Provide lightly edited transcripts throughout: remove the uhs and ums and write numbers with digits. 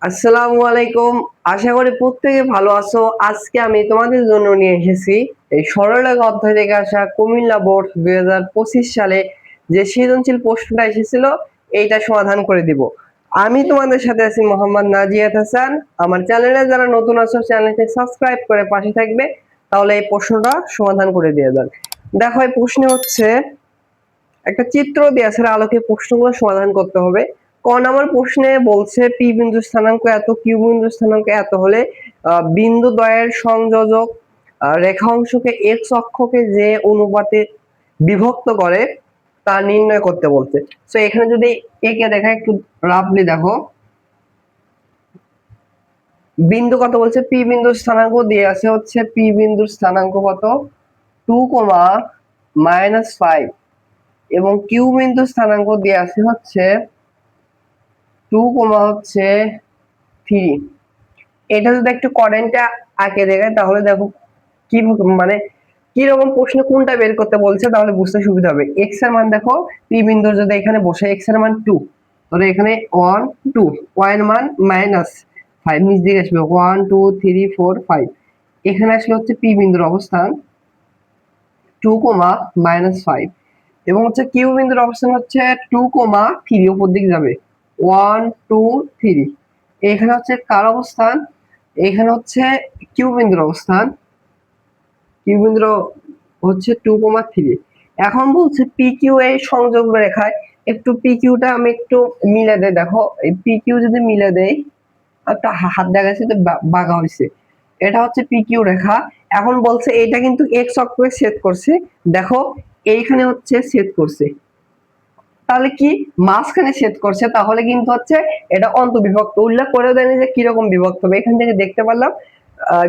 আসসালামু আলাইকুম। আশা করি প্রত্যেকে ভালো আছো। আজকে আমি তোমাদের জন্য নিয়ে এসেছি এই সরলরেখা অধ্যায় থেকে আসা কুমিল্লা বোর্ড 2025 সালে যে সৃজনশীল প্রশ্নটা এসেছিল এইটা সমাধান করে দিব। আমি তোমাদের সাথে আছি মোহাম্মদ নাজিয়াত হাসান। আমার চ্যানেলে যারা নতুন আছো চ্যানেলটি সাবস্ক্রাইব করে পাশে থাকবে, তাহলে এই প্রশ্নটা সমাধান করে দিয়ে যান। দেখো, এই প্রশ্ন হচ্ছে একটা চিত্র দিয়ে আছে, আলোকে প্রশ্নগুলো সমাধান করতে হবে। ক নম্বর প্রশ্নে বলছে পি বিন্দু স্থানাঙ্ক এত, কিউ বিন্দু স্থানাঙ্ক এত হলে বিন্দু দ্বয়ের সংযোজক রেখা অংশকে এক্স অক্ষকে যে অনুপাতে বিভক্ত করে তা নির্ণয় করতে বলছে। তো এখানে যদি একে দেখা একটু রাফলি দেখো, বিন্দু কত বলছে, পি বিন্দুর স্থানাঙ্ক দিয়ে আছে হচ্ছে পি বিন্দুর স্থানাঙ্ক কত 2, -5 এবং কিউ বিন্দু স্থানাঙ্ক দিয়ে আছে হচ্ছে 2, 3। এটা যদি একটু কারেন্টটা আঁকে দেখায় তাহলে দেখো কি মানে কি রকম প্রশ্ন কোনটা বের করতে বলছে, তাহলে বুঝতে সুবিধা হবে। এক্স এর মান দেখো, পি বিন্দুর যদি এখানে বসে এক্স এর মান 2, তাহলে এখানে 1 2, ওয়াই এর মান -5 নিচ দিকে আসবে 1 2 3 4 5। এখানে আসলে হচ্ছে পি বিন্দুর অবস্থান 2, -5 এবং হচ্ছে কিউ বিন্দুর অবস্থান হচ্ছে 2, 3, উপর দিকে যাবে 1 2 3। এখানে হচ্ছে কার অবস্থান, এখানে হচ্ছে কিউ বিন্দুর অবস্থান, কিউ বিন্দুর হচ্ছে 2, 3। এখন বলছে পি কিউ এই সংযোগ রেখায় একটু পি কিউটা আমি একটু মিলে দেই। দেখো এই পি কিউ যদি মিলে দেই, একটা হাত দেখাচ্ছে তো বাঁকা হয়েছে, এটা হচ্ছে পি কিউ রেখা। এখন বলছে এটা কিন্তু এক্স অক্ষকে ছেদ করছে। দেখো এইখানে হচ্ছে ছেদ করছে, তাহলে কি মাঝখানে ছেদ করছে, তাহলে কিন্তু হচ্ছে এটা অন্তবিভক্ত। উল্লেখ করেও দেয়নি যে কিরকম বিভক্ত হবে, এখান থেকে দেখতে পারলাম।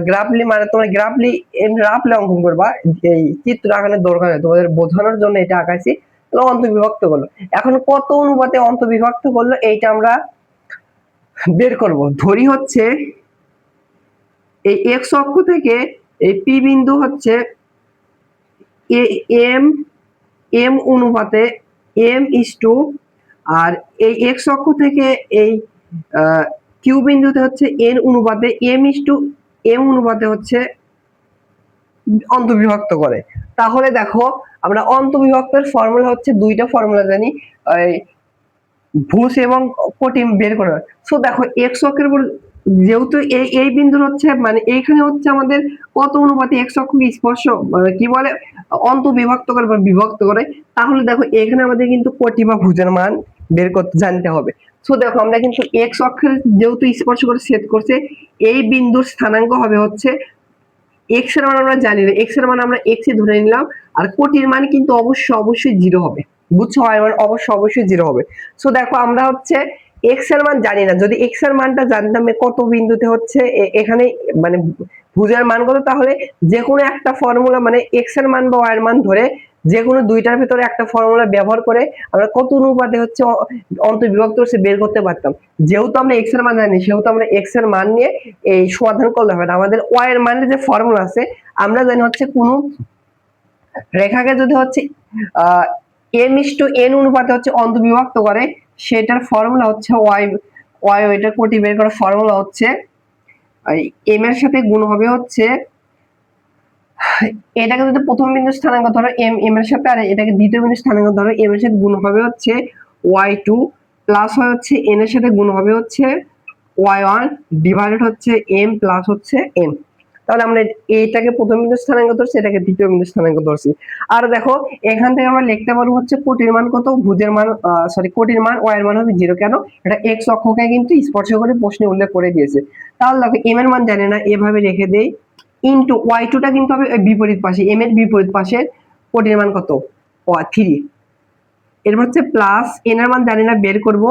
গ্রাফলি মানে তোমরা গ্রাফলি রাফলি অঙ্কন করবা, এই চিত্র আঁকানোর দরকার নেই, তোমাদের বোঝানোর জন্য এটা আঁকাইছি। তাহলে অন্তবিভক্ত করলো, এখন কত অনুপাতে অন্তবিভক্ত করলো এইটা আমরা বের করব। ধরি হচ্ছে এই এক্স অক্ষ থেকে এই পি বিন্দু হচ্ছে এম এম অনুপাতে m:2, আর এই এক্স অক্ষ থেকে এই কিউ বিন্দুতে হচ্ছে n অনুপাতে m অনুপাতে হচ্ছে অন্তবিভক্ত করে। তাহলে দেখো আমরা অন্তবিভক্তের ফর্মুলা হচ্ছে দুইটা ফর্মুলা জানি, ভুজ এবং কোটি বের করা। সো দেখো এক্স অক্ষের উপর যেহেতু এই বিন্দুর হচ্ছে মানে এইখানে হচ্ছে আমাদের কত অনুপাতে এক্স অক্ষকে স্পর্শ কি বলে অন্তবিভক্ত করে বা বিভক্ত করে, তাহলে দেখো এখানে আমাদের কিন্তু কোটি বা ভুজের মান বের করতে জানতে হবে। সো দেখো আমরা কিন্তু এক্স অক্ষের যেহেতু স্পর্শ করে ছেদ করছে, এই বিন্দুর স্থানাঙ্ক হবে হচ্ছে এক্স এর মান আমরা জানি না, এক্স এর মান আমরা এক্স এ ধরে নিলাম, আর কোটির মান কিন্তু অবশ্যই জিরো হবে। বুঝছো, হয় মানে অবশ্যই জিরো হবে। সো দেখো আমরা হচ্ছে এক্স এর মান জানি না, যদি এক্স এর মানটা জানতাম কত বিন্দুতে হচ্ছে এখানে মানে ভুজের মান কত, তাহলে যে কোনো একটা ফর্মুলা মানে এক্স এর মান বা ওয়াই এর মান ধরে যে কোনো দুইটার ভিতরে একটা ফর্মুলা ব্যবহার করে আমরা কত অনুপাতে হচ্ছে অন্তর্বিভক্ত হচ্ছে বের করতে পারতাম। যেহেতু আমরা এক্স এর মান জানি, সেহেতু আমরা এক্স এর মান নিয়ে এই সমাধান করলে হবে না। আমাদের ওয়াই এর মানের যে ফর্মুলা আছে, আমরা জানি হচ্ছে কোনো রেখাকে যদি হচ্ছে m:n অনুপাতে হচ্ছে অন্তর্বিভক্ত করে, সেটার ফর্মুলা হচ্ছে ওয়াই ওয়াই ওইটা কোটি বের করার ফর্মুলা হচ্ছে এম এর সাথে গুণ হবে হচ্ছে, এটাকে যদি প্রথম বিন্দু স্থানাঙ্ক ধরো এম এম এর সাথে, আর এটাকে দ্বিতীয় বিন্দু স্থানাঙ্ক ধরো এম এর সাথে গুণ হবে হচ্ছে y2, প্লাস হয় হচ্ছে n এর সাথে গুণ হবে হচ্ছে y1, ডিভাইডেড হচ্ছে m প্লাস হচ্ছে m। তাহলে আমরা এইটাকে প্রথম বিন্দু স্থানাঙ্ক ধরছি, এটাকে দ্বিতীয় বিন্দু স্থানাঙ্ক ধরছি। আর দেখো এখান থেকে আমরা লিখতে পারবো হচ্ছে কোটির মান কত, ভুজের মান কোটির মান y এর মান হবে 0। কেন, এটা x অক্ষকে কিন্তু স্পর্শ করে প্রশ্নে উল্লেখ করে দিয়েছে। তাহলে দেখো m এর মান জানি না, এভাবে রেখে দেই, ইনটু y2 টা কিন্তু হবে বিপরীত পাশে, m এর বিপরীত পাশে কোটির মান কত 3। এরপর হচ্ছে প্লাস n এর মান জানি না, বের করব।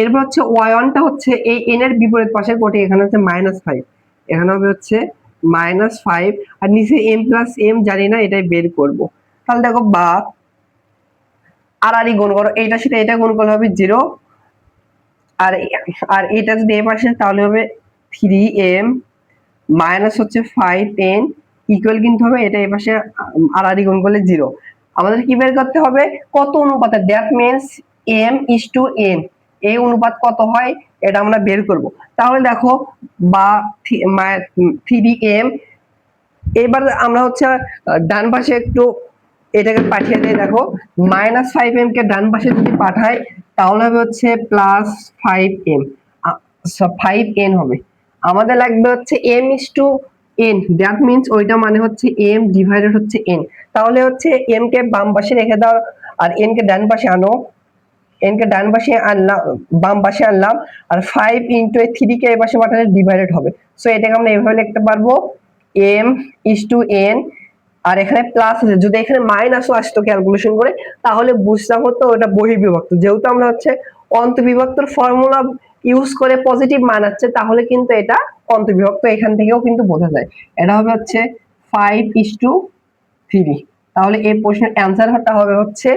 এরপর হচ্ছে y1 টা হচ্ছে এই n এর বিপরীত পাশে কোটি, এখানে হচ্ছে -5, এখানে হবে হচ্ছে -5, আর নিচে m প্লাস m জানি না, এটাই বের করব। তাহলে দেখো বা আর গুণ করো, এইটার সাথে এটা গুণ করলে হবে 0, আর আর এটা যদি এই পাশে তাহলে হবে 3m মাইনাস হচ্ছে 5n ইকুয়াল কিন্তু হবে এটা এই পাশে আর গুণ করলে 0। আমাদের কি বের করতে হবে, কত অনুপাতে, দ্যাট মিন্স m:n। এই অনুপাত কত হয় এটা আমরা বের করব। তাহলে দেখো বা 3m, এবার আমরা হচ্ছে ডান পাশে একটু এটাকে পাঠিয়ে দিই। দেখো -5m কে ডান পাশে যদি পাঠাই তাহলে হবে হচ্ছে +5m, 5n হবে। আমাদের লাগবে হচ্ছে m/n, দ্যাট মিন্স ওইটা মানে হচ্ছে m ডিভাইডেড হচ্ছে n। তাহলে হচ্ছে m কে বাম পাশে রেখে দাও আর n কে ডান পাশে আনো, n কে ডান পাশে আনলাম, বাম পাশে আনলাম, আর 5 ইনটু 3 কে এই পাশে পাঠালে ডিভাইডেড হবে। সো এটাকে আমরা এভাবে লিখতে পারবো m/n, আর এখানে প্লাস আছে, যদি এখানে মাইনাসও আসতো ক্যালকুলেশন করে তাহলে বুঝতাম হতো ওটা বহির্বিভক্ত। যেহেতু আমরা হচ্ছে অন্তর্বিভক্তর ফর্মুলা ইউজ করে পজিটিভ মান আছে তাহলে কিন্তু এটা অন্তর্বিভক্ত, এখান থেকেও কিন্তু বোঝা যায়। এটা হবে হচ্ছে 5:3। তাহলে এই প্রশ্নের অ্যান্সারটা হবে হচ্ছে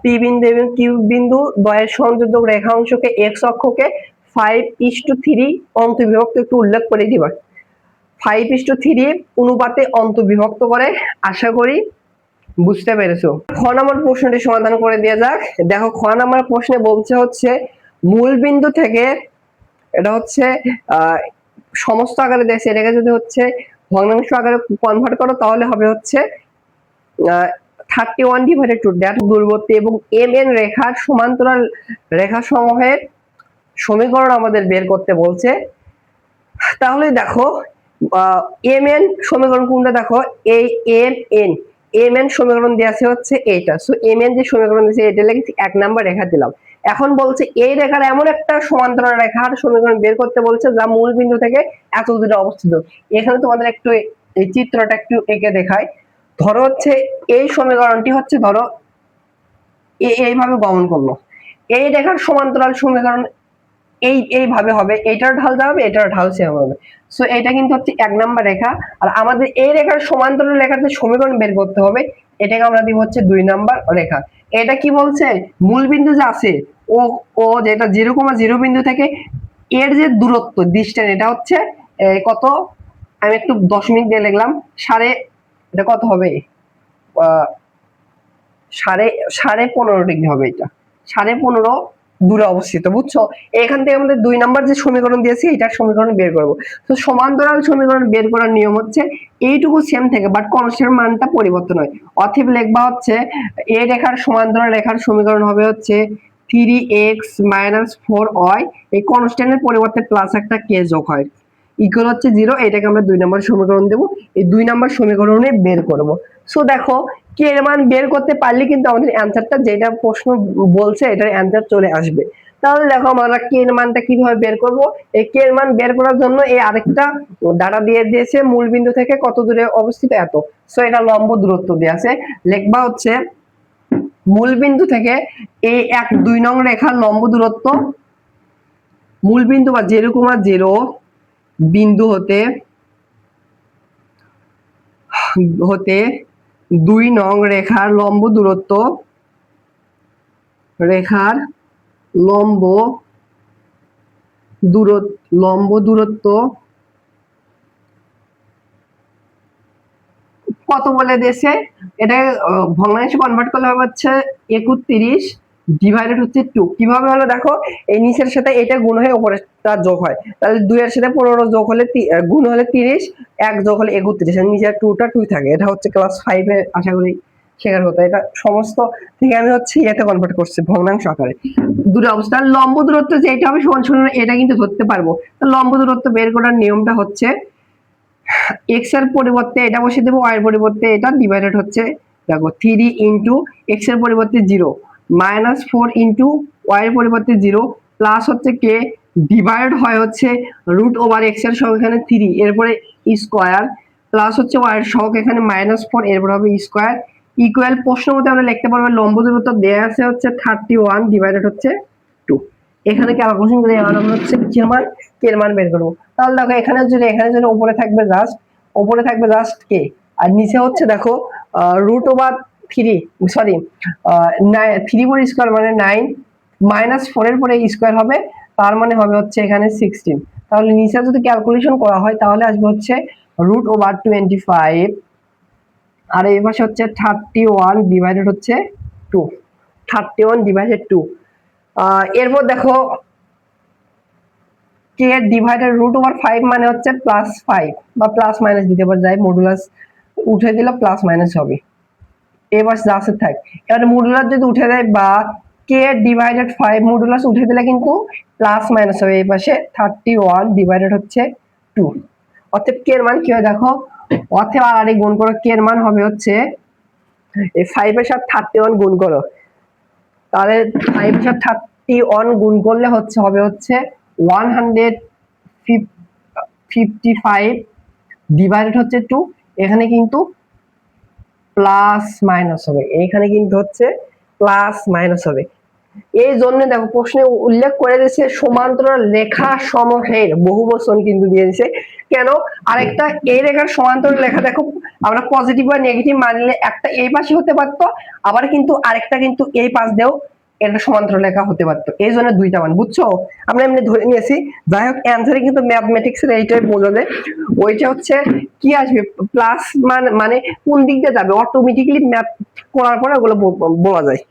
পি বিন্দু এবং কিউ বিন্দু দ্বয়ের সংযোজক রেখা অংশকে এক্স অক্ষকে 5:3 অন্তর্বিভক্ত একটু উল্লেখ করে দিবা। 5:3 অনুপাতে অন্তর্বিভক্ত করে, আশা করি বুঝতে পেরেছো। খ নম্বর প্রশ্নটি সমাধান করে দেওয়া যাক। দেখো খ নম্বর প্রশ্নে বলছে হচ্ছে মূল বিন্দু থেকে, এটা হচ্ছে সমস্ত আকারে দেশে, এটাকে যদি হচ্ছে ভগ্নাংশ আকারে কনভার্ট করো তাহলে হবে হচ্ছে 31/2, দ্যাট দূরবর্তী এবং mn রেখার সমান্তরাল রেখা সমূহের সমীকরণ আমাদের বের করতে বলছে। তাহলে দেখো mn সমীকরণ কোনটা, দেখো এই mn সমীকরণ দেওয়া আছে হচ্ছে এইটা। সো mn যে সমীকরণ দিয়েছে এটা লিখেছি 1 নাম্বার রেখা দিলাম। এখন বলছে এই রেখার এমন একটা সমান্তরাল রেখার সমীকরণ বের করতে বলছে যা মূল বিন্দু থেকে এত দূরে অবস্থিত। এখানে তোমাদের একটু এই চিত্রটা একটু এঁকে দেখাই। ধরো হচ্ছে এই সমীকরণটি হচ্ছে, ধরো এইভাবে গমন করলো, এই রেখার সমান্তরাল সমীকরণ এইভাবে হবে, এটার ঢাল যা হবে এটার ঢাল সেম হবে। সো এটা কিন্তু হচ্ছে 1 নাম্বার রেখা, আর আমাদের এই রেখার সমান্তরাল রেখার যে সমীকরণ বের করতে হবে এটাকে আমরা দিব হচ্ছে 2 নাম্বার রেখা। এটা কি বলছে, মূল বিন্দু যে আছে ও ও যেটা 0,0 বিন্দু থেকে এর যে দূরত্ব ডিসটেন্স, এটা হচ্ছে কত, আমি একটু দশমিক দিয়ে লিখলাম, এটা কত হবে, সাড়ে 15 ডিগ্রি হবে। এটা 15.5 দূরে অবস্থিত, বুঝছো। এখান থেকে আমাদের 2 নাম্বার যে সমীকরণ দিয়েছি এটার সমীকরণ বের করব। তো সমান্তরাল সমীকরণ বের করার নিয়ম হচ্ছে এইটুকু সেম থাকে বাট কনস্ট্যান্ট মানটা পরিবর্তন হয়। অতএব লিখবা হচ্ছে এই রেখার সমান্তরাল রেখার সমীকরণ হবে হচ্ছে 3x - 4y, এই কনস্ট্যান্টের পরিবর্তে প্লাস একটা k যোগ হয়, ইকুয়াল হচ্ছে 0। এটাকে আমরা 2 নাম্বার সমীকরণ দেব, এই 2 নাম্বার সমীকরণে বের করব। সো দেখো কে এর মান বের করতে পারলে কিন্তু আমাদের অ্যানসারটা, যেটা প্রশ্ন বলছে এটার অ্যানসার চলে আসবে। তাহলে দেখো আমরা কে এর মানটা কিভাবে বের করব। এই কে এর মান বের করার জন্য এই আরেকটা ডাটা দিয়ে দিয়েছে, মূল বিন্দু থেকে কত দূরে অবস্থিত এত। সো এটা লম্ব দূরত্ব দেয়া আছে, লিখবা হচ্ছে মূল বিন্দু থেকে এই 2 নং রেখার লম্ব দূরত্ব, মূল বিন্দু বা 0,0 বিন্দু হতে 2 নং রেখার লম্ব দূরত্ব, রেখার লম্ব দূরত্ব কত বলে দিয়েছে, এটা ভগ্নাংশে কনভার্ট করলে হবে হচ্ছে 31 ডিভাইডেড হচ্ছে 2। কিভাবে হলো দেখো, এই নিচের সাথে এটা গুণ হয়ে উপরেরটা যোগ হয়, তাহলে 2 এর সাথে 15 যোগ হলে গুণ হলে 30, 1 যোগ হলে 31, আর নিচের 2টা 2 থাকে। এটা হচ্ছে ক্লাস 5 এ আশা করি শেখার কথা। এটা সমস্ত থেকে আমি হচ্ছে এতে কনভার্ট করছি ভগ্নাংশ আকারে। দুটো অবস্থা, লম্ব দূরত্ব যেটা হবে সমান সমান এটা কিন্তু ধরতে পারবো। লম্ব দূরত্ব বের করার নিয়মটা হচ্ছে x এর পরিবর্তে এটা বসিয়ে দেবো, y এর পরিবর্তে এটা ডিভাইডেড হচ্ছে, দেখো 3 ইনটু x এর পরিবর্তে 0 -4 ইনটু y এর পরিবর্তে 0 প্লাস হচ্ছে k ডিভাইড হয় হচ্ছে √x এর সহগ এখানে 3, এরপরে স্কয়ার প্লাস হচ্ছে y এর সহগ এখানে -4, এরপর হবে স্কয়ার ইকুয়াল। প্রশ্ন মতে আমরা লিখতে পারবো লম্ব দূরত্ব দেয়া আছে হচ্ছে 31 ডিভাইডেড হচ্ছে 2। এখানে ক্যালকুলেশন করে আমরা হচ্ছে কে এর মান বের করব। তাহলে দেখো এখানে যদি উপরে থাকবে জাস্ট কে, আর নিচে হচ্ছে দেখো √3, সরি 3 স্কয়ার মানে 9, -4 এর পরে স্কয়ার হবে, তার মানে হবে হচ্ছে এখানে 16। তাহলে নিচে যদি ক্যালকুলেশন করা হয় তাহলে আসবে হচ্ছে √25, আর এই পাশে হচ্ছে 31 ডিভাইডেড হচ্ছে 2, 31 ডিভাইডেড 2। এরপর দেখো কে ডিভাইডেড √5 মানে হচ্ছে +5 বা প্লাস মাইনাস দিতে পারে, যাই মডুলাস উঠে দিলে প্লাস মাইনাস হবে, এবার যা আছে থাক। এবার মডুলাস যদি উঠে দেয় বা কে ডিভাইডেড 5 মডুলাস উঠে দিলে কিন্তু প্লাস মাইনাস হবে, এই পাশে 31 ডিভাইডেড হচ্ছে 2। অতএব কে এর মান কি হয় দেখো, অতএব আর গুণ করো, কে এর মান হবে হচ্ছে এই 5 এর সাথে 31 গুণ করো, তাহলে 5 এর সাথে 31 গুণ করলে হবে হচ্ছে 155 ডিভাইডেড হচ্ছে 2। এখানে কিন্তু প্লাস মাইনাস হবে, এখানে কিন্তু হচ্ছে প্লাস মাইনাস হবে। এই জন্য দেখো প্রশ্নে উল্লেখ করে দিয়েছে সমান্তরাল রেখা সমূহের বহুবচন কিন্তু দিয়ে দিয়েছে। কেন? আরেকটা এই রেখার সমান্তরাল রেখা দেখো আমরা পজিটিভ বা নেগেটিভ মানলে একটা এই পাশে হতে পারতো, আবার কিন্তু আরেকটা কিন্তু এই পাশ দিয়েও এটা সমান্তরাল রেখা হতে পারতো, এই জন্য দুইটা মান, বুঝছো? আমরা এমনি ধরে নিয়েছি। যাই হোক অ্যান্সারে কিন্তু ম্যাথমেটিক্স এর এইটাই বোঝাবে, ওইটা হচ্ছে কি আসবে প্লাস মানে কোন দিক দিয়ে যাবে অটোমেটিক্যালি ম্যাথ করার পরে ওগুলো বলা যায়।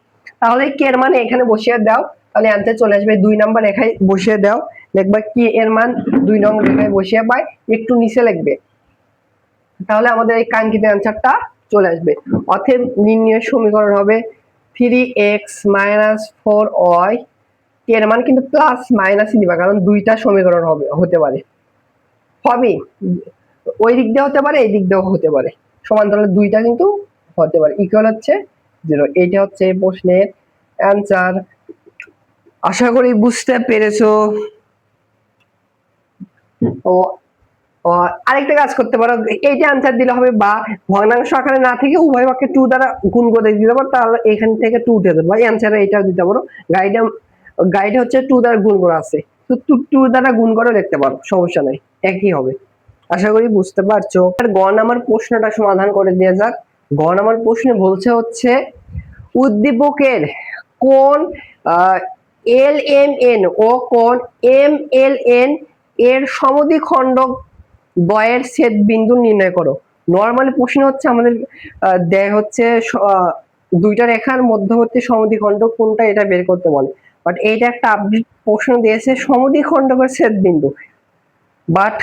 তাহলে কে এর মান এখানে বসিয়ে দাও, তাহলে অ্যান্সার চলে আসবে 2 নাম্বার রেখায় বসিয়ে দাও, দেখবা কি এর মান 2 নম্বর রেখায় বসিয়ে পাই, একটু নিচে লিখবে, তাহলে আমাদের এই কাঙ্ক্ষিত অ্যান্সারটা চলে আসবে। অতএব নির্ণয় সমীকরণ হবে 3x - 4y, এর মান কিন্তু প্লাস মাইনাসই দিবা, কারণ দুইটা সমীকরণ হতে পারে, হবে ওই দিক দিয়ে হতে পারে এই দিক দিয়েও হতে পারে, সমান্তরাল দুইটা কিন্তু হতে পারে, ইকুয়াল হচ্ছে 0। এটা হচ্ছে এই প্রশ্নের অ্যান্সার। আশা করি বুঝতে পেরেছো। ও আরেকটা কাজ করতে পারো, এইটা আনসার দিলে হবে বা ভগ্নাংশ আকারে না থেকে উভয় পক্ষে 2 দ্বারা গুণ করে দিতে পারো, তাহলে এখান থেকে 2 উঠে যাবে, বা অ্যানসারে এটাও দিতে পারো। গাইডে হচ্ছে 2 দ্বারা গুণ করা আছে, তো 2 দ্বারা গুণ করে দেখতে পারো, সমস্যা নাই, একই হবে। আশা করি বুঝতে পারছো। আর গ নাম্বার প্রশ্নটা সমাধান করে দিয়ে যাক। গ নাম্বার প্রশ্নে বলছে হচ্ছে উদ্দীপকের কোণ LMN ও কোণ MLN এর সমদ্বিখণ্ডক দ্বয়ের ছেদ বিন্দু নির্ণয় করো। নরমালি প্রশ্ন হচ্ছে আমাদের দেয় হচ্ছে দুইটা রেখার মধ্যবর্তী সমদ্বিখণ্ডক কোনটা এটা বের করতে বলে, বাট এইটা একটা আপডেট প্রশ্ন দিয়েছে সমদ্বিখণ্ডকের ছেদ বিন্দু, বাট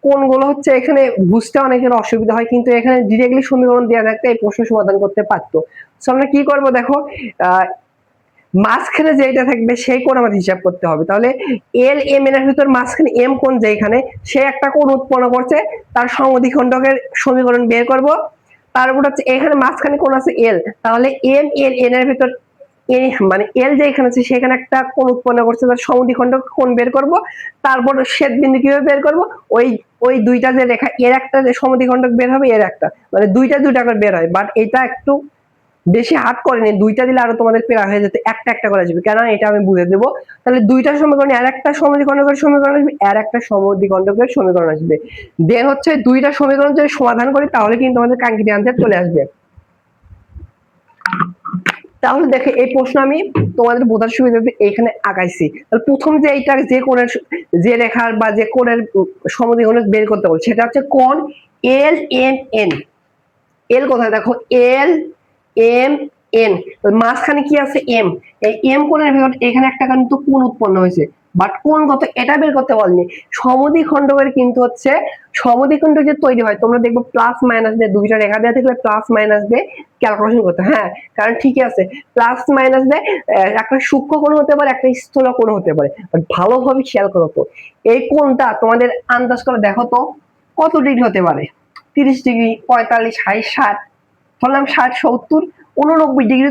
কোনগুলো হচ্ছে এখানে বুঝতে অনেকের অসুবিধা হয়, কিন্তু এখানে ডিরেক্টলি সমীকরণ দেওয়া থাকতে এই প্রশ্ন সমাধান করতে পারতো। সো আমরা কি করব দেখো, মাঝখানে যেটা থাকবে সেই কোণ আমাদের হিসাব করতে হবে। তাহলে এল এম এর ভিতর মাঝখানে এম কোণ যেখানে, সে একটা কোণ উৎপন্ন করছে, তার সমদ্বিখণ্ডকের সমীকরণ বের করব। তারপর হচ্ছে এখানে মাঝখানে কোণ আছে এল, তাহলে এম এল এন এর ভিতর মানে এল যেখানে আছে সেখানে একটা কোণ উৎপন্ন করছে, তার সমদ্বিখণ্ডক কোণ বের করব। তারপর ছেদ বিন্দু কিভাবে বের করব, ওই ওই দুইটা যে রেখা এর একটা যে সমদ্বিখণ্ডক বের হবে, এর একটা, মানে দুইটা করে বের হয়, বাট এটা একটু বেশি হার্ড করেনি, দুইটা দিলে আরো তোমাদের পেরা হয়ে যেত, একটা একটা করে আসবে, কেন এটা আমি বুঝে দেবো। তাহলে দুইটা সমীকরণ, আর একটা সমদ্বিখণ্ডকের সমীকরণ আসবে, আর একটা সমদ্বিখণ্ডকের সমীকরণ আসবে, দেন হচ্ছে দুইটা সমীকরণ যদি সমাধান করি তাহলে কিন্তু আমাদের কাঙ্ক্ষিত আনসার চলে আসবে। তাহলে দেখে এই প্রশ্ন আমি তোমাদের বোঝার সুবিধাতে এখানে আঁকাইছি। তাহলে প্রথম যে এইটা যে কোণের যে রেখার বা যে কোণের সমদ্বিখণ্ডক বের করতে বলে সেটা হচ্ছে কোণ এল এম এন। এল কোথায় দেখো, এল এম এন, মাঝখানে কি আছে এম, এই এম কোণের ভেতর এখানে একটা কিন্তু কোণ উৎপন্ন হয়েছে, বাট কোণ কত এটা বের করতে বলেনি। সমদ্বিখণ্ডকের কিন্তু হচ্ছে সমদ্বিখণ্ডক যে তৈরি হয়, তোমরা দেখবো প্লাস মাইনাস দিয়ে দুইটা রেখা দেওয়া থাকলে প্লাস মাইনাস দিয়ে ক্যালকুলেশন করতে, হ্যাঁ কারণ ঠিকই আছে, প্লাস মাইনাস দিয়ে একটা সূক্ষ্ম কোণ হতে পারে, একটা স্থূল কোণ হতে পারে, বাট ভালোভাবে খেয়াল করো তো এই কোণটা তোমাদের আন্দাজ করে দেখো তো কত ডিগ্রি হতে পারে, 30 ডিগ্রি, 45, 60, 60, ধরলাম 60, 70, 89 ডিগ্রি,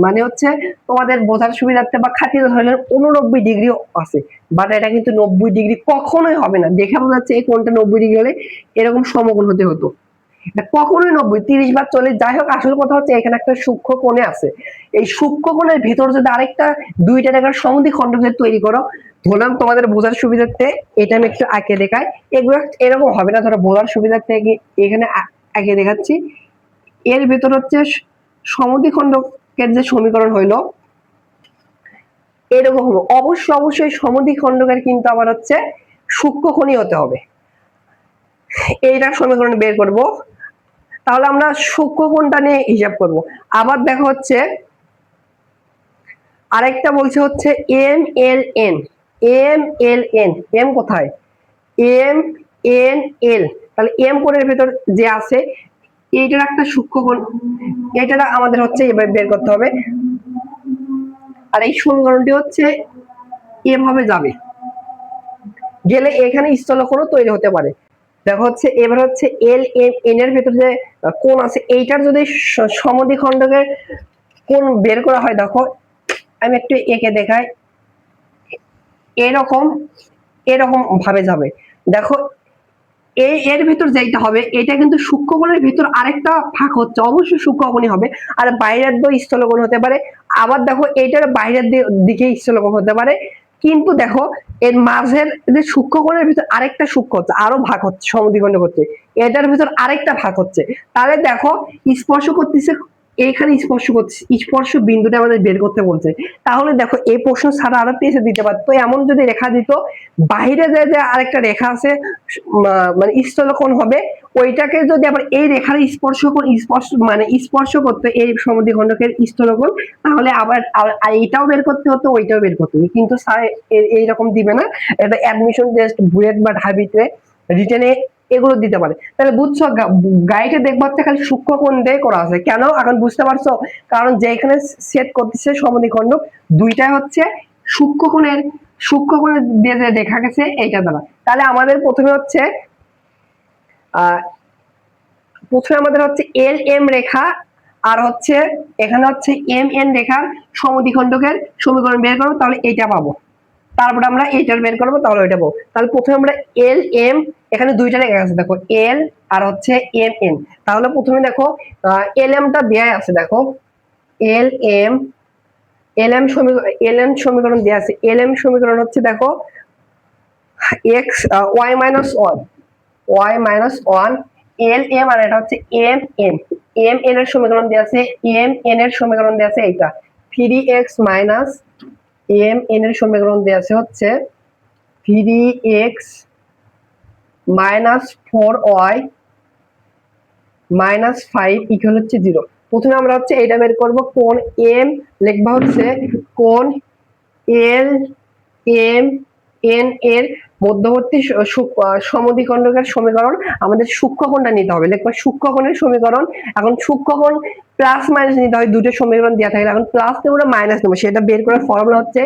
মানে হচ্ছে তোমাদের বোঝার সুবিধার্থে বা খাতিরে ধরলেন 89 ডিগ্রি আছে, বাট এটা কিন্তু 90 ডিগ্রি কখনোই হবে না। দেখে বোঝা যাচ্ছে এই কোণটা 90 ডিগ্রি হলে এরকম সমকোণ হতে হতো, কখনোই 90, 30 বা 40, যাই হোক আসল কথা হচ্ছে এখানে একটা সূক্ষ্ম কোণে আছে, এই সূক্ষ্ম কোণের ভিতর যদি আরেকটা দুইটা রেখার সমদ্বিখণ্ডক তৈরি করো, ধরলাম তোমাদের বোঝার সুবিধার্থে এটা আমি একটু আঁকে দেখাই, এগুলো এরকম হবে না, ধরো বোঝার সুবিধার্থে এখানে আঁকে দেখাচ্ছি। এর ভেতর হচ্ছে সমদ্বিখণ্ডকের যে সমীকরণ হইলো এরকম হলো, অবশ্যই সমদ্বিখণ্ডকের কিন্তু আবার হচ্ছে সূক্ষ্মকোণী হতে হবে, এইটা সমীকরণ বের করব। তাহলে আমরা সূক্ষ্মকোণটা নিয়ে হিসাব করব। আবার দেখো হচ্ছে আরেকটা বলছে হচ্ছে M L N, M L N, M কোথায়, এম এন এল, তাহলে এম কোণের ভেতর যে আছে এইটার একটা সূক্ষ্মকোণ, এটা আমাদের হচ্ছে এবার বের করতে হবে। আর এই সমীকরণটি হচ্ছে এভাবে যাবে, গেলে এখানে স্থলকোণ তৈরি হতে পারে। দেখো হচ্ছে এবার হচ্ছে এল এম এন এর ভেতর যে কোণ আছে এইটার যদি সমদ্বিখণ্ডকের কোণ বের করা হয়, দেখো আমি একটু এঁকে দেখাই, এরকম এরকম ভাবে যাবে। দেখো এই এর ভিতর যেটা হবে এটা কিন্তু সূক্ষ্মকোণের ভিতর আরেকটা ফাঁক হচ্ছে, অবশ্যই সূক্ষ্মকোণই হবে, আর বাইরের দিকে স্থলকোণ হতে পারে। আবার দেখো এইটার বাইরের দিকে স্থলকোণ হতে পারে, কিন্তু দেখো এর মাঝের যে সূক্ষ্মকোণের ভিতর আরেকটা সূক্ষ্ম হচ্ছে, আরো ভাগ হচ্ছে, সমদ্বিখণ্ডক হচ্ছে, এটার ভিতর আরেকটা ভাগ হচ্ছে। তাহলে দেখো স্পর্শ করতেছে, এইখানে স্পর্শ করছে, স্পর্শ বিন্দুটা আমাদের বের করতে বলছে। তাহলে দেখো এই প্রশ্ন ছাড়া আরো পেজে দিতে পারতো, এমন যদি রেখা দিত বাইরে যে আরেকটা রেখা আছে মানে স্থলকোণ হবে, ওইটাকে যদি আবার এই রেখার স্পর্শ মানে স্পর্শ করতে এই সমদ্বিখণ্ডকের স্থলকোণ, তাহলে আবার এইটাও বের করতে হতো, ওইটাও বের করতে হতো, কিন্তু স্যার এইরকম দিবে না, এটা অ্যাডমিশন টেস্ট, বুয়েট বা ঢাবিতে রিটেনে এগুলো দিতে পারে। তাহলে বুঝছো গাইডে দেখবো হচ্ছে খালি সূক্ষ্মকোণ দিয়ে করা আছে, কেন এখন বুঝতে পারছো, কারণ যেখানে সেট করতেছে সমদ্বিখণ্ডক দুইটাই হচ্ছে সূক্ষ্মকোণের, সূক্ষ্মকোণের দিয়ে যে দেখা গেছে এইটা দ্বারা। তাহলে আমাদের প্রথমে হচ্ছে এল এম রেখা আর হচ্ছে এখানে হচ্ছে এম এন রেখার সমদ্বিখণ্ডকের সমীকরণ বের করবো, তাহলে এইটা পাবো। তারপরে আমরা এইটার বের করবো, তাহলে ওইটা পাবো। তাহলে প্রথমে আমরা এল এম, এখানে দুইটা রেখা আছে দেখো, এল আর হচ্ছে এম এন। তাহলে প্রথমে দেখো এল এম টা দেয়া আছে, দেখো এল এম, এল এম সমীকরণ দেয়া আছে। এল এম সমীকরণ হচ্ছে দেখো x y minus one, y minus one, L M, আর এটা হচ্ছে এম এন, এম এন এর সমীকরণ দেয়া আছে, এম এন এর সমীকরণ দেয়া আছে এইটা 3x মাইনাস এম এন এর সমীকরণ দেয়া আছে হচ্ছে 3x minus 4y minus 5 equal হচ্ছে 0। প্রথমে আমরা হচ্ছে এটা বের করব, কোণ এম লিখবা হচ্ছে কোণ এল এম এন এর মধ্যবর্তী সমদ্বিখণ্ডকের সমীকরণ, আমাদের সূক্ষ্মকোণটা নিতে হবে, লিখবা সূক্ষ্মকোণের সমীকরণ। এখন সূক্ষ্মকোণ প্লাস মাইনাস নিতে হয়, দুটো সমীকরণ দেওয়া থাকে, এখন প্লাস নেবো না মাইনাস নেবো, সেটা বের করার ফর্মুলা হচ্ছে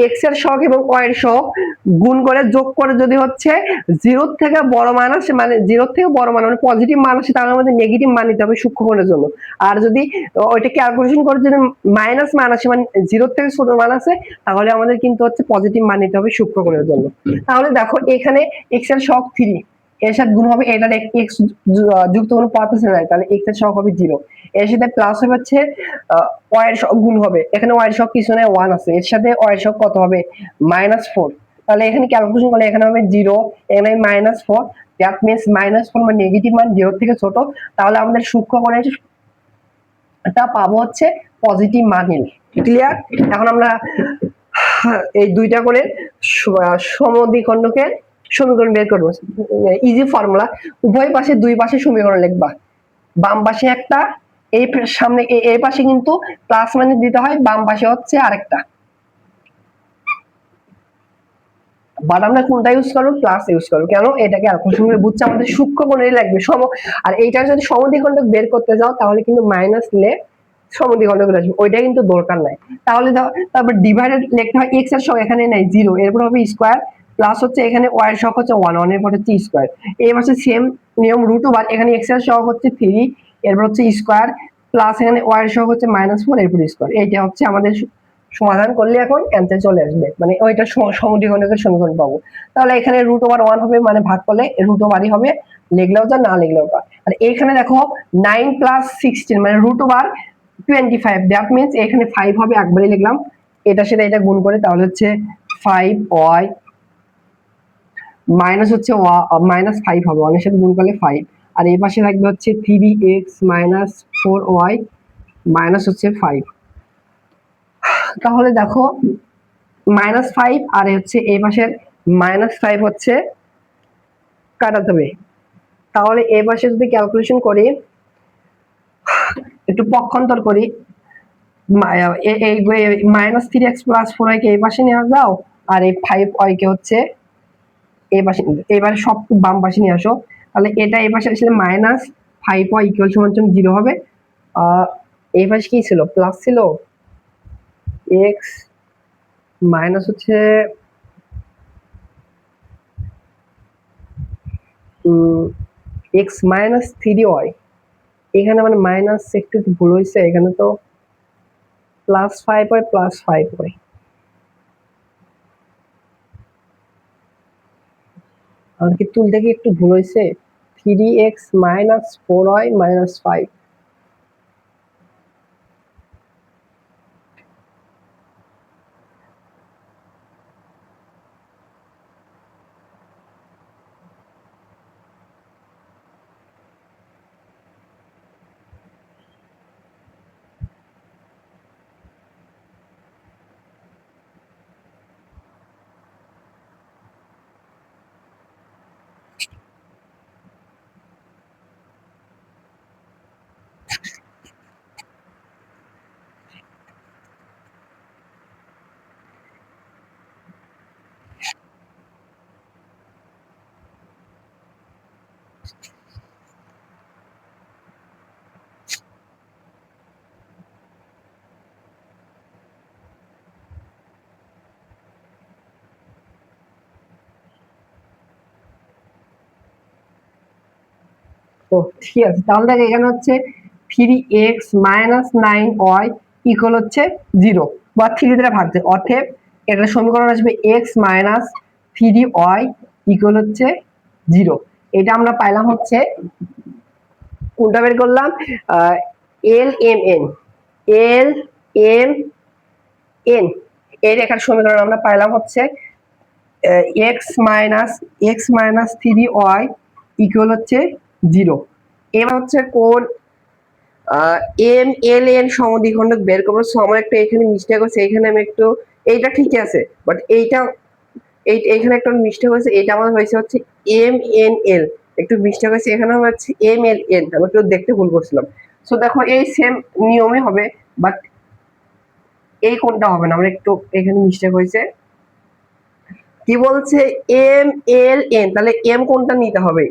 এক্স এর সহগ এবং ওয়াই এর সহগ গুণ করে যোগ করে যদি হচ্ছে জিরোর থেকে বড় মান আসে, মানে জিরোর থেকে বড় মান মানে পজিটিভ মান আসে, তাহলে আমাদের নেগেটিভ মান নিতে হবে সূক্ষ্মকোণের জন্য। আর যদি ওইটা ক্যালকুলেশন করে যদি মাইনাস মান আসে, মানে জিরোর থেকে ছোট মান আছে, তাহলে আমাদের কিন্তু হচ্ছে পজিটিভ মান নিতে হবে সূক্ষ্মকোণের জন্য। তাহলে দেখো এখানে এক্স এর সহগ 3, এর সাথে গুণ হবে, এটার এক্স যুক্ত কোনো পথ আছে না, তাহলে এক্স এর সহগ হবে 0, এর সাথে প্লাস হবে হচ্ছে ওয়াই এর সহগ গুণ হবে, এখানে ওয়াই এর সহগ কিছু নেই 1 আছে, এর সাথে ওয়াই এর সহগ কত হবে -4, তাহলে এখানে ক্যালকুলেশন করলে এখানে হবে 0, এখানে -4, দ্যাট মিন্স -4 মানে নেগেটিভ মান 0 থেকে ছোট, তাহলে আমাদের সূক্ষ্মকোণের এটা পাবো হচ্ছে পজিটিভ মান নিলে। ক্লিয়ার? এখন আমরা এই দুইটা করে সমদ্বিখণ্ডকের সমীকরণ বের করবো, ইজি ফর্মুলা, উভয় পাশে দুই পাশে সমীকরণ লিখবা, বাম পাশে একটা, এই সামনে এই পাশে কিন্তু প্লাস মাইনাস দিতে হয়, বাম পাশে হচ্ছে আরেকটা, বাট আমরা কোনটা ইউজ করবো, প্লাস ইউজ করবো, কেন এটাকে বুঝছে আমাদের সূক্ষ্মকোণের লাগবে আর এইটার যদি সমদ্বিখণ্ডক বের করতে যাও তাহলে কিন্তু মাইনাস নিলে সমদ্বিখণ্ডক আসবে, ওইটা কিন্তু দরকার নাই। তাহলে তারপর ডিভাইডেড লিখতে হয়, এক্স এর সহগ এখানে নাই 0, এরপর হবে স্কয়ার, প্লাস হচ্ছে এখানে ওয়াই এর সহগ হচ্ছে 1, 1 এর পর হচ্ছে স্কয়ার, এই পাশে সেম নিয়ম √, এখানে এক্স এর সহগ হচ্ছে 3, এরপর হচ্ছে স্কয়ার, প্লাস এখানে ওয়াই এর সহগ হচ্ছে -4, এরপর স্কয়ার। এইটা হচ্ছে আমাদের সমাধান করলে এখন অ্যান্সার চলে আসবে, মানে ওইটা সমদ্বিখণ্ডকের সমীকরণ পাবো। তাহলে এখানে √1 হবে, মানে ভাগ করলে √ই হবে, লিখলেও যা না লিখলেও তা। আর এখানে দেখো 9 + 16 মানে √25, দ্যাট মিন্স এখানে 5 হবে, একবারই লিখলাম, এটার সাথে এটা গুণ করে তাহলে হচ্ছে 5y মাইনাস হচ্ছে -5 হবে, 1 এর সাথে গুণ করলে 5, আর এই পাশে থাকবে হচ্ছে 3x - 4y মাইনাস হচ্ছে 5। তাহলে দেখো -5 আর হচ্ছে এই পাশের -5 হচ্ছে কাটা যাবে, তাহলে এই পাশে যদি ক্যালকুলেশন করি, একটু পক্ষান্তর করি, এই -3x+4y কে এই পাশে নিয়ে যাও, আর এই 5y কে হচ্ছে এই পাশে, এবার সব বাম পাশে নিয়ে আসো। তাহলে এটা এই পাশে আসলে -5y = 0 হবে। এই পাশে কি ছিল, প্লাস ছিল, x মাইনাস হচ্ছে x - 3y, এখানে মানে মাইনাস একটু ভুল হয়েছে, এখানে তো +5y +5y, আর কি তুলতে কি একটু ভুল হয়েছে, 3x - 4y - 5। তো ঠিক আছে, তাহলে দেখ এখানে হচ্ছে 3x - 9y হচ্ছে 0, বা 3 দ্বারা ভাগ যায়, অতএব এটা সমীকরণ আসবে x - 3y হচ্ছে 0। এটা আমরা পাইলাম হচ্ছে, কোনটা বের করলাম, LMN, LMN এই রেখার সমীকরণ আমরা পাইলাম হচ্ছে x - 3y হচ্ছে 0। এবার হচ্ছে কোন MLN সমদ্বিখণ্ডক বের করবো। সো আমার একটা এখানে মিস্টেক হচ্ছে, এখানে আমি একটু, এইটা ঠিক আছে, বাট এইটা এইখানে একটা মিস্টেক হয়েছে, এটা আমার হয়েছে হচ্ছে MNL, একটু মিস্টেক হয়েছে, এখানে হচ্ছে MLN, আমি একটু দেখতে ভুল করছিলাম। সো দেখো এই সেম নিয়মে হবে, বাট এই কোনটা হবে না, আমরা একটু এখানে মিস্টেক হয়েছে। কি বলছে, MLN, তাহলে এম কোনটা নিতে হবে,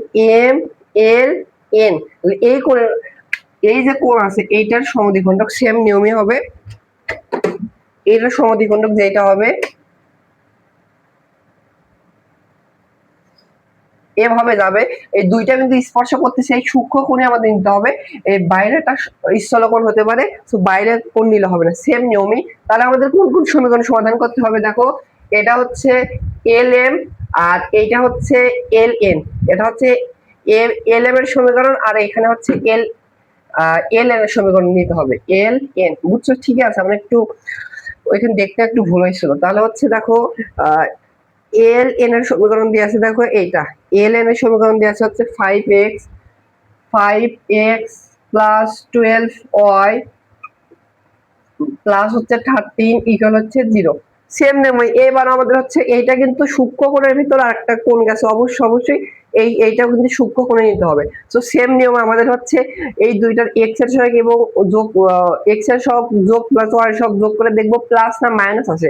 MLN, তাহলে এই কোণের, এই যে কোণ আছে এইটার সমদ্বিখণ্ডক সেম নিয়মই হবে, এইটার সমদ্বিখণ্ডক যেটা হবে এভাবে যাবে। এই দুইটা কিন্তু স্পর্শ করতেছে, এই সূক্ষ্ম কোণে আমাদের নিতে হবে, এই বাইরেটা স্থলকোণ হতে পারে, তো বাইরের কোণ নিলে হবে না, সেম নিয়মই। তাহলে আমাদের কোন কোন সমীকরণ সমাধান করতে হবে, দেখো এটা হচ্ছে LM আর এইটা হচ্ছে LN, এটা হচ্ছে LM এর সমীকরণ, আর এখানে হচ্ছে LN এর সমীকরণ নিতে হবে, LN, বুঝছো? ঠিক আছে, আমরা একটু ওইখানে দেখতে একটু ভুল হয়েছিল। তাহলে হচ্ছে দেখো LN এর সমীকরণ দিয়ে আছে, দেখো এইটা LN এর সমীকরণ দিয়ে আছে হচ্ছে 5x + 12y প্লাস হচ্ছে 13 হচ্ছে 0। সেম নেম, এবার আমাদের হচ্ছে এইটা কিন্তু সূক্ষ্ম কোণের ভিতর আরেকটা কোণ গেছে, অবশ্যই এইটাও কিন্তু সূক্ষ্ম কোণে নিতে হবে। তো সেম নিয়ম আমাদের হচ্ছে এই দুইটার x এর সহগ এবং যোগ, x এর সহগ যোগ প্লাস y এর সহগ যোগ করে দেখবো প্লাস না মাইনাস আছে।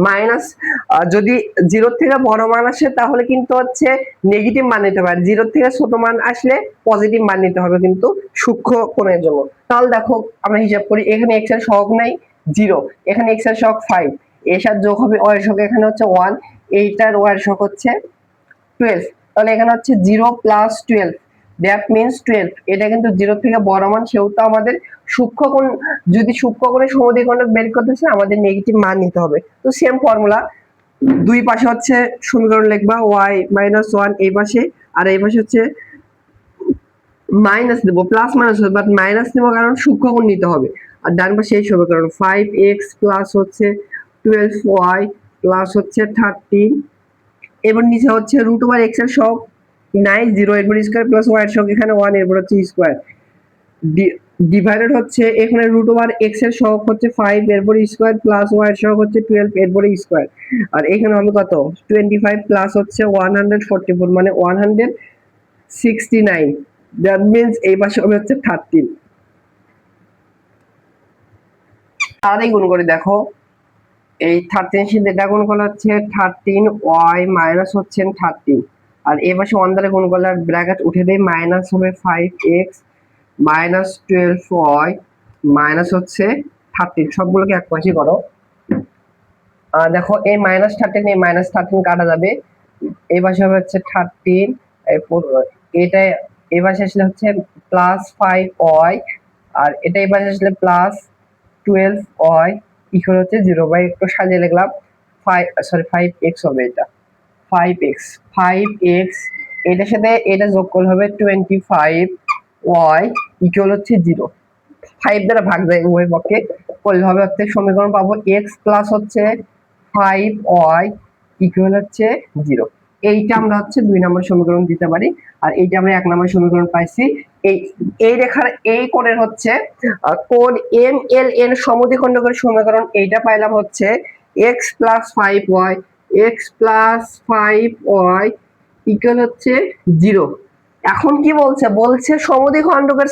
মাইনাস যদি 0 থেকে বড় মান আসে তাহলে কিন্তু হচ্ছে নেগেটিভ মান নিতে হবে, আর 0 থেকে ছোট মান আসলে পজিটিভ মান নিতে হবে কিন্তু সূক্ষ্ম কোণের জন্য। তাহলে দেখো আমরা হিসাব করি, এখানে x এর সহগ নাই 0, এখানে x এর সহগ 5, এর সাথে যোগ হবে y এর সহগ, এখানে হচ্ছে 1, এইটার y এর সহগ হচ্ছে 12, তাহলে এখানে হচ্ছে 0 + 12, দ্যাট মিন্স 12। এটা কিন্তু 0 থেকে বড় মান, সেহেতু আমাদের সূক্ষ্মকোণ, যদি সূক্ষ্মকোণের সমদ্বিখণ্ডক বের করতে চাই আমাদের নেগেটিভ মান নিতে হবে। তো সেম ফর্মুলা, দুই পাশে হচ্ছে সমীকরণ লিখবা y - 1 এই পাশে, আর এই পাশে হচ্ছে মাইনাস দেবো, প্লাস মাইনাস হবে, বাট মাইনাস নেবো কারণ সূক্ষ্মকোণ নিতে হবে। আর ডান পাশে এই সমীকরণ 5x প্লাস হচ্ছে 12y প্লাস হচ্ছে 13, এবার নিচে হচ্ছে √x এর সহগ 9, 0 এরপর স্কয়ার প্লাস y এর সহগ এখানে 1, এরপর হচ্ছে স্কয়ার ডিভাইডেড হচ্ছে এখানে √x এর সহগ হচ্ছে 5, এরপর স্কয়ার প্লাস y এর সহগ হচ্ছে 12, এরপর স্কয়ার, আর এখানে হবে কত 25 প্লাস হচ্ছে 144 মানে 169, দ্যাট মিন্স এই পাশে হবে হচ্ছে 13। তাড়াতাড়ি গুণ করে দেখো, এই 13 সাথে এটা গুণ করলে হচ্ছে 13y মাইনাস হচ্ছে 13, আর এ পাশে 1 দ্বারা গুণ করলে ব্র্যাকেট উঠে দেয়, মাইনাস হবে 5x মাইনাস 12y মাইনাস হচ্ছে 13, সবগুলোকে এক পাশে করো। দেখো এই -13 এই -13 কাটা যাবে, এই পাশে হবে হচ্ছে 13, এটা এই পাশে আসলে হচ্ছে +5y, আর এটা এই পাশে আসলে +12y ইকুয়াল হচ্ছে 0, একটু সাজিয়ে লিখলাম 5x হবে, এটা 5x এটার সাথে এটা যোগ করলে হবে 25y ইকুয়াল হচ্ছে 0। 5 দ্বারা ভাগ যায় উভয় পক্ষে, করলে হবে হচ্ছে সমীকরণ পাবো x প্লাস হচ্ছে 5y ইকুয়াল হচ্ছে 0। এইটা আমরা হচ্ছে 2 নম্বর সমীকরণ দিতে পারি, আর এইটা আমরা 1 নম্বর সমীকরণ পাইছি। এই রেখার এই কোণের হচ্ছে কোণ MLN সমদ্বিখণ্ডকের সমীকরণ, এইটা পাইলাম হচ্ছে x প্লাস 5y ইকুয়াল হচ্ছে 0। এখন কি বলছে সমদ্বিখণ্ডকের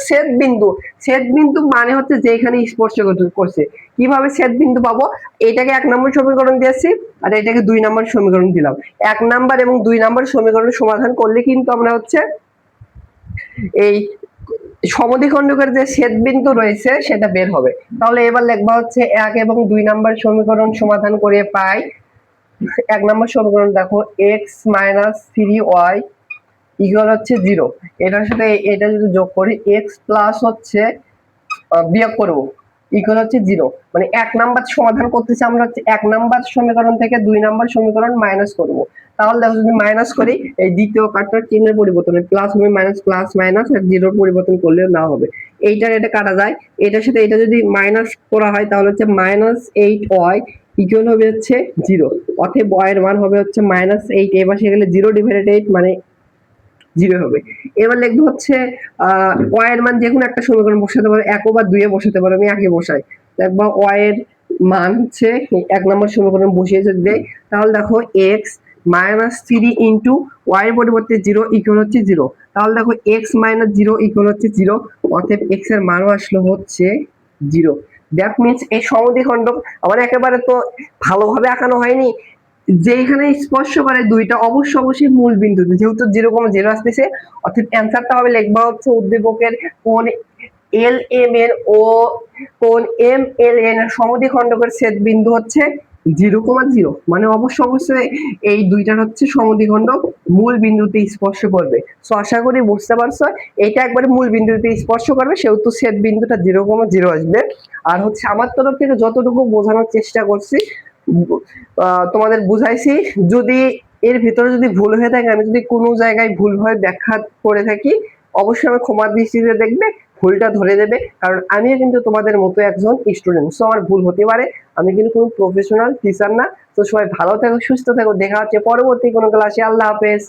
ছেদ বিন্দু মানে হচ্ছে যেখানে স্পর্শ করছে। কিভাবে ছেদ বিন্দু পাবো? এটাকে 1 নম্বর সমীকরণ দিয়েছি, আর এটাকে 2 নম্বর সমীকরণ দিলাম। 1 নম্বর এবং 2 নম্বর সমীকরণ সমাধান করলে কিন্তু আমরা হচ্ছে এই সমদ্বিখণ্ডকের যে ছেদ বিন্দু রয়েছে সেটা বের হবে। তাহলে এবার লিখবা হচ্ছে 1 এবং 2 নম্বর সমীকরণ সমাধান করে পাই 1 নম্বর সমীকরণ, দেখো x - 3y ইকুয়াল হচ্ছে 0। এটার সাথে এটা যদি যোগ করি x প্লাস হচ্ছে বিয়োগ করব ইকুয়াল হচ্ছে 0, মানে 1 নাম্বার সমাধান করতেছি আমরা হচ্ছে 1 নাম্বার সমীকরণ থেকে 2 নাম্বার সমীকরণ মাইনাস করব। তাহলে দেখো যদি মাইনাস করি এই দ্বিতীয় কাটার চিহ্নের পরিবর্তন প্লাস হবে, মাইনাস প্লাস মাইনাস, আর 0 পরিবর্তন করলেও না হবে, এইটার এটা কাটা যায়। এটার সাথে এটা যদি মাইনাস করা হয় তাহলে হচ্ছে -8y ইকুয়াল হবে হচ্ছে 0, অতএব y এর মান হবে হচ্ছে -8, এর পাশে গেলে 0 ডিভাইডেড 8 মানে 0 হবে। এবার লিখবো হচ্ছে y এর মান যে কোনো একটা সমীকরণ বসাতে পারো, 1 বা 2 এ বসাতে পারো, আমি 1 এ বসাই। দেখবা y এর মান হচ্ছে 1 নম্বর সমীকরণ বসিয়ে যদি দেই, তাহলে দেখো x -3 ইনটু y এর পরিবর্তে 0 ইকুয়াল হচ্ছে 0। তাহলে দেখো x - 0 ইকুয়াল হচ্ছে 0, অতএব x এর মানও আসলে হচ্ছে 0। দ্যাট মিন্স এই সমদ্বিখণ্ডক আমার একেবারে তো ভালোভাবে আঁকানো হয়নি, যেখানে স্পর্শ করে দুইটা অবশ্যই মূল বিন্দুতে, যেহেতু 0,0 আসতেছে, অর্থাৎ অ্যান্সারটা হবে লিখবা হচ্ছে উদ্দীপকের কোণ LMN ও কোণ MLN এর সমদ্বিখণ্ডকের ছেদ বিন্দু হচ্ছে 0,0, মানে অবশ্যই এই দুইটার হচ্ছে সমদ্বিখণ্ডক মূল বিন্দুতে স্পর্শ করবে। সো আশা করি বুঝতে পারছো, এটা একবারে মূল বিন্দুতে স্পর্শ করবে, সেহেতু ছেদ বিন্দুটা 0,0 আসবে। আর হচ্ছে আমার তরফ থেকে যতটুকু বোঝানোর চেষ্টা করছি তোমাদের বুঝাইছি। যদি এর ভিতরে যদি ভুল হয়ে থাকে, আমি যদি কোনো জায়গায় ভুলভাবে ব্যাখ্যা করে থাকি, অবশ্যই আমি ক্ষমার দৃষ্টিতে দেখবে, ভুলটা ধরে দেবে, কারণ আমিও কিন্তু তোমাদের মতো একজন স্টুডেন্ট। সো আমার ভুল হতে পারে, আমি কিন্তু কোনো প্রফেশনাল টিচার না। তো সবাই ভালো থেকো, সুস্থ থেকো, দেখা হচ্ছে পরবর্তী কোনো ক্লাসে। আল্লাহ হাফেজ।